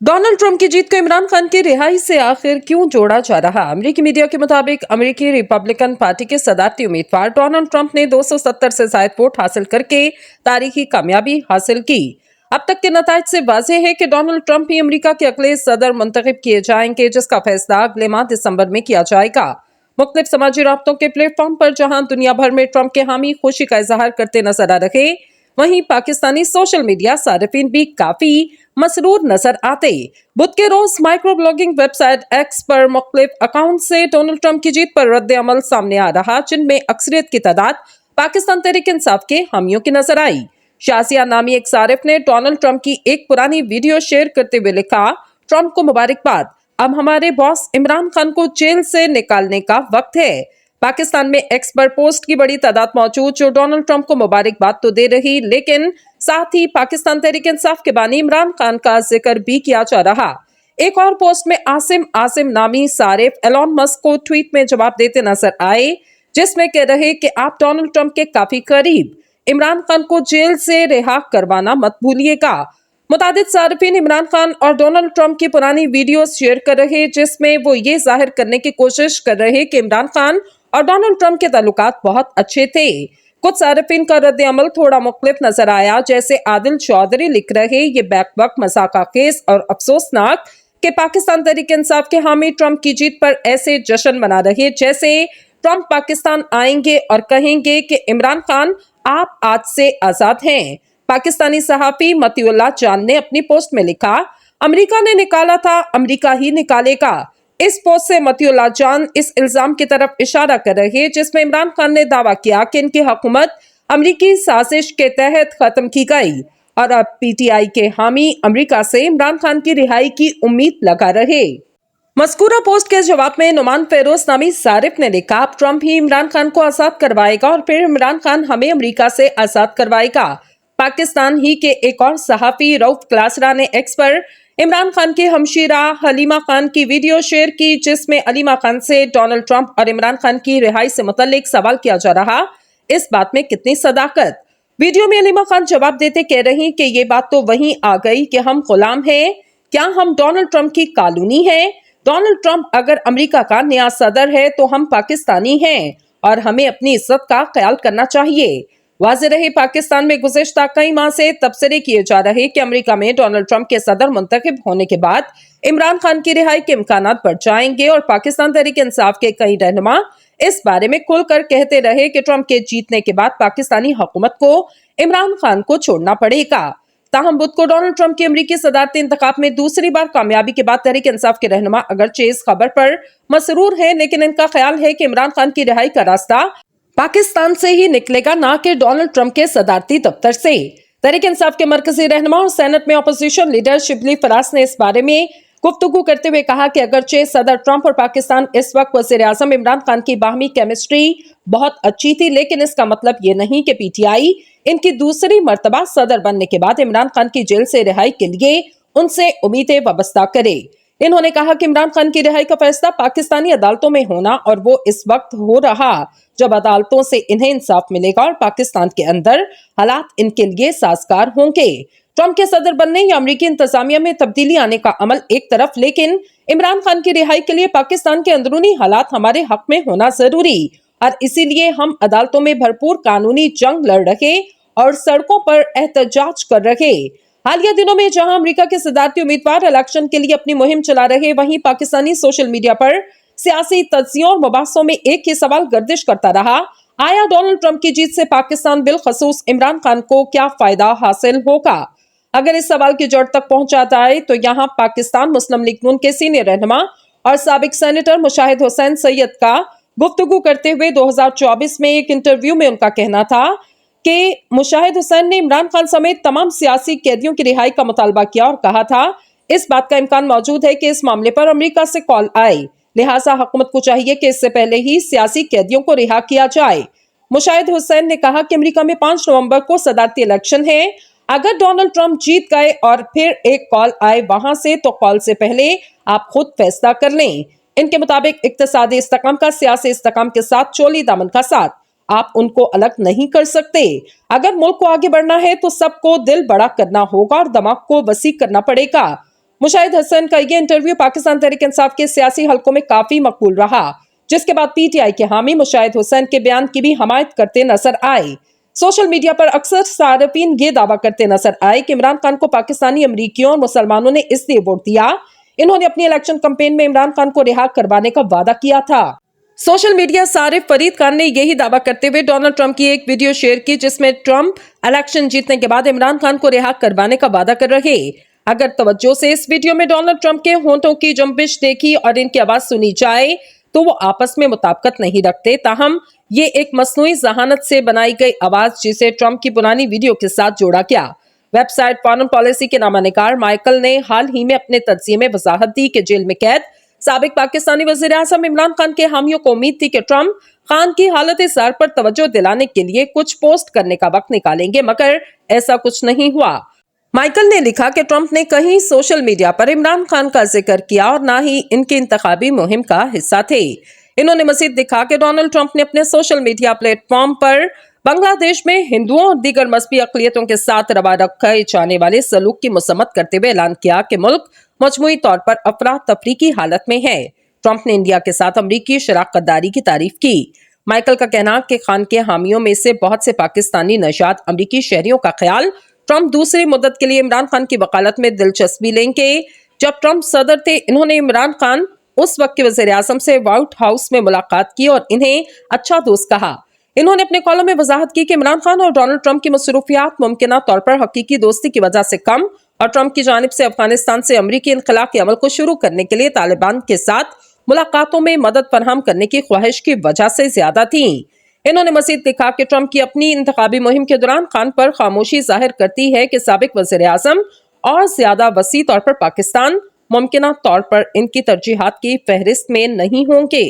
Donald Trump की जीत को इमरान खान की रिहाई से आखिर क्यों जोड़ा जा रहा? अमेरिकी मीडिया के मुताबिक अमेरिकी रिपब्लिकन पार्टी के सदारती उम्मीदवार डोनाल्ड ट्रंप ने 270 से ज्यादा वोट हासिल करके तारीखी कामयाबी हासिल की। अब तक के नताज से वाज़ेह है कि डोनाल्ड ट्रंप ही अमेरिका के अगले सदर मुंतखब किए जाएंगे, जिसका फैसला अगले माह दिसंबर में किया जाएगा। मुख्तलिफ समाजी राब्तों के प्लेटफॉर्म पर जहां दुनिया भर में ट्रंप के हामी खुशी का इजहार करते नजर आ रहे, वहीं पाकिस्तानी सोशल मीडिया सारिफिन भी काफी मसरूर नजर आते। बुध के रोज माइक्रो ब्लॉगिंग वेबसाइट एक्स पर मुख्तलिफ अकाउंट से डोनाल्ड ट्रंप की जीत पर रद्द अमल सामने आ रहा, जिनमें अक्सरियत की तादाद पाकिस्तान तहरीक इंसाफ के हामियों की नजर आई। शाजिया नामी एक सारिफ ने डोनाल्ड ट्रंप की एक पुरानी वीडियो शेयर करते हुए लिखा, ट्रंप को मुबारकबाद, अब हमारे बॉस इमरान खान को जेल से निकालने का वक्त है। पाकिस्तान में एक्स पर पोस्ट की बड़ी तादाद मौजूद जो डोनाल्ड ट्रंप को मुबारकबाद तो दे रही, लेकिन साथ ही पाकिस्तान तहरीक इंसाफ के बानी इमरान खान का जिक्र भी किया जा रहा। एक और पोस्ट में आसिम नामी सारिफ एलोन मस्क को ट्वीट में जवाब देते नजर आए, जिसमें कह रहे कि आप डोनाल्ड ट्रंप के काफी करीब, इमरान खान को जेल से रिहा करवाना मत भूलिएगा। मुतादिद सारिफिन इमरान खान और डोनाल्ड ट्रंप की पुरानी वीडियो शेयर कर रहे, जिसमें वो ये जाहिर करने की कोशिश कर रहे कि इमरान खान और डोनाल्ड ट्रंप के ताल्लुकात बहुत अच्छे थे। कुछ सारिफिन का रद्द अमल थोड़ा मुख्तलिफ नजर आया, जैसे आदिल चौधरी लिख रहे, ये बैक वक्त मजाका केस और अफसोसनाक कि पाकिस्तान तहरीक इंसाफ के हामी ट्रंप की जीत पर ऐसे जश्न मना रहे जैसे ट्रंप पाकिस्तान आएंगे और कहेंगे कि इमरान खान आप आज से आजाद हैं। पाकिस्तानी सहाफी मतीउल्लाह जान ने अपनी पोस्ट में लिखा, अमेरिका ने निकाला था, अमेरिका ही निकालेगा। इस पोस्ट से मतीउल्लाह जान इस इल्जाम की तरफ इशारा कर रहे, जिसमें इमरान खान ने दावा किया कि इनकी हुकूमत अमेरिकी साजिश के तहत खत्म की गई और अब पीटीआई के हामी अमेरिका से इमरान खान की रिहाई की उम्मीद लगा रहे। मज़कूरा पोस्ट के जवाब में नुमान फेरोज नामी सारिफ ने लिखा, अब ट्रंप ही इमरान खान को आजाद करवाएगा और फिर इमरान खान हमें अमेरिका से आजाद करवाएगा। पाकिस्तान ही के एक और सहाफी रऊफ क्लासरा ने एक्स पर इमरान खान की हमशीरा हलीमा खान की वीडियो शेयर की, जिसमें हलीमा खान से डोनाल्ड ट्रंप और इमरान खान की रिहाई से मुतल्लिक सवाल किया जा रहा, इस बात में कितनी सदाकत। वीडियो में हलीमा खान जवाब देते कह रही कि ये बात तो वहीं आ गई कि हम गुलाम हैं, क्या हम डोनाल्ड ट्रंप की कॉलोनी हैं? डोनाल्ड ट्रंप अगर अमेरिका का नया सदर है तो हम पाकिस्तानी हैं और हमें अपनी इज्जत का ख्याल करना चाहिए। वाज़ेह रहे, पाकिस्तान में गुज़िश्ता कई माह से तबसरे किए जा रहे कि अमेरिका में डोनाल्ड ट्रंप के सदर मुंतखब होने के बाद इमरान खान की रिहाई के इम्कानात बढ़ जाएंगे और पाकिस्तान तहरीक इंसाफ के कई रहनुमा इस बारे में खुलकर कहते रहे कि ट्रंप के जीतने के बाद पाकिस्तानी हुकूमत को इमरान खान को छोड़ना पड़ेगा। ताहम बुध को डोनाल्ड ट्रंप की अमेरिकी सदारती इंतखाब में दूसरी बार कामयाबी के बाद तहरीक इंसाफ के रहनुमा अगरचे इस खबर पर मसरूर है, लेकिन इनका ख्याल है कि इमरान खान की रिहाई का रास्ता पाकिस्तान से ही निकलेगा, ना कि डोनाल्ड ट्रंप के सदारती दफ्तर से। तहरीक इंसाफ के मरकजी रहनुमा और सेनेट में अपोजिशन लीडर शिबली फराज ने इस बारे में गुफ्तगू करते हुए कहा कि अगरचे सदर ट्रंप और पाकिस्तान इस वक्त वज़ीर आज़म इमरान खान की बाहमी केमिस्ट्री बहुत अच्छी थी, लेकिन इसका मतलब ये नहीं कि पीटीआई इनकी दूसरी मर्तबा सदर बनने के बाद इमरान खान की जेल से रिहाई के लिए उनसे उम्मीदें वाबस्ता करे। इन्होंने कहा कि इमरान खान की रिहाई का फैसला पाकिस्तानी अदालतों में होना और वो इस वक्त हो रहा जब अदालतों से इन्हें इंसाफ मिलेगा और पाकिस्तान के अंदर हालात इनके लिए साजगार होंगे। ट्रंप के सदर बनने या अमेरिकी इंतजामिया में तब्दीली आने का अमल एक तरफ, लेकिन इमरान खान की रिहाई के लिए पाकिस्तान के अंदरूनी हालात हमारे हक में होना जरूरी और इसीलिए हम अदालतों में भरपूर कानूनी जंग लड़ रहे और सड़कों पर एहतजाज कर रहे। हालिया दिनों में जहां अमेरिका के सदारती उम्मीदवार इलेक्शन के लिए अपनी मुहिम चला रहे, वहीं पाकिस्तानी सोशल मीडिया पर सियासी तज्जियों और मुबाहसों में एक ही सवाल गर्दिश करता रहा, आया डोनाल्ड ट्रंप की जीत से पाकिस्तान बिलखसूस इमरान खान को क्या फायदा हासिल होगा? अगर इस सवाल की जड़ तक पहुंचा जाए तो यहाँ पाकिस्तान मुस्लिम लीग नून के सीनियर रहनुमा और साबिक सेनेटर मुशाहिद हुसैन सैयद का गुफ्तगू करते हुए 2024 में एक इंटरव्यू में उनका कहना था कि मुशाहिद हुसैन ने इमरान खान समेत तमाम सियासी कैदियों की रिहाई का मुतालबा किया और कहा था इस बात का इम्कान मौजूद है कि इस मामले पर अमेरिका से कॉल आए, लिहाजा हुकूमत को चाहिए कि इससे पहले ही सियासी कैदियों को रिहा किया जाए। मुशाहिद हुसैन ने कहा कि अमेरिका में 5 नवंबर को सदारती इलेक्शन है, अगर डोनाल्ड ट्रंप जीत गए और फिर एक कॉल आए वहां से तो कॉल से पहले आप खुद फैसला कर लें। इनके मुताबिक इक्तिसादी इस्तेकाम का सियासी इस्तेकाम के साथ चोली दामन का साथ, आप उनको अलग नहीं कर सकते। अगर मुल्क को आगे बढ़ना है तो सबको दिल बड़ा करना होगा और दिमाग को वसी करना पड़ेगा। मुशाहिद हसन का ये इंटरव्यू पाकिस्तान तहरीक इंसाफ के सियासी हलकों में काफी मकबूल रहा, जिसके बाद पीटीआई के हामी मुशाहिद हुसैन के बयान की भी हमायत करते नजर आए। सोशल मीडिया पर अक्सर सार्फिन ये दावा करते नजर आए कि इमरान खान को पाकिस्तानी अमरीकियों और मुसलमानों ने इसलिए वोट दिया, इन्होंने अपनी इलेक्शन कैंपेन में इमरान खान को रिहा करवाने का वादा किया था। सोशल मीडिया सारिफ फरीद खान ने यही दावा करते हुए डोनाल्ड ट्रंप की एक वीडियो शेयर की, जिसमें ट्रंप इलेक्शन जीतने के बाद इमरान खान को रिहा करवाने का वादा कर रहे। अगर तवज्जो से इस वीडियो में डोनाल्ड ट्रंप के होंठों की जंबिश देखी और इनकी आवाज सुनी जाए तो वो आपस में मुताबिकत नहीं रखते। ताहम ये एक मसनूई जहानत से बनाई गई आवाज जिसे ट्रंप की पुरानी वीडियो के साथ जोड़ा गया। वेबसाइट फॉरेन पॉलिसी के नामानिगार माइकल ने हाल ही में अपने तज्जिये में वजाहत दी कि जेल में कैद साबिक पाकिस्तानी वज़ीर आज़म इमरान खान के हामियों को उम्मीद थी कि ट्रंप खान की हालत ज़ार पर तवज्जो दिलाने के लिए कुछ पोस्ट करने का वक्त निकालेंगे, मगर ऐसा कुछ नहीं हुआ। माइकल ने लिखा कि ट्रंप ने कहीं सोशल मीडिया पर इमरान खान का जिक्र किया और ना ही इनकी इंतखाबी मुहिम का हिस्सा थे। इन्होंने मज़ीद लिखा कि डोनाल्ड ट्रंप ने अपने सोशल मीडिया प्लेटफॉर्म पर बांग्लादेश में हिंदुओं और दीगर मजहबी अक़लियतों के साथ रवा रखे जाने वाले सलूक की मसम्मत करते हुए ऐलान किया कि मुल्क मजमूई तौर पर अफरा तफरी की हालत में है। ट्रंप ने इंडिया के साथ अमरीकी शराकतदारी की तारीफ की। माइकल का कहना कि खान के हामियों में से बहुत से पाकिस्तानी नशात अमरीकी शहरियों का ख्याल ट्रंप दूसरी मुद्दत के लिए इमरान खान की वकालत में दिलचस्पी लेंगे। जब ट्रंप सदर थे, इन्होंने इमरान खान उस वक्त के वज़ीर आज़म से व्हाइट हाउस में मुलाकात की और इन्हें अच्छा दोस्त कहा। इन्होंने अपने कॉलम में वजाहत की कि इमरान खान और डोनाल्ड ट्रंप की मसरूफियात मुमकिन तौर पर हकीकी दोस्ती की वजह से कम और ट्रंप की जानिब से अफगानिस्तान से अमरीकी इनखला के अमल को शुरू करने के लिए तालिबान के साथ मुलाकातों में मदद फराहम करने की ख्वाहिश की वजह से ज्यादा थी। इन्होंने मजीद लिखा कि ट्रंप की अपनी इंतखाबी मुहिम के दौरान खान पर खामोशी जाहिर करती है कि साबिक वज़ीर आज़म और ज्यादा वसी तौर पर पाकिस्तान मुमकिन तौर पर इनकी तरजीहात की फहरिस्त में नहीं होंगे।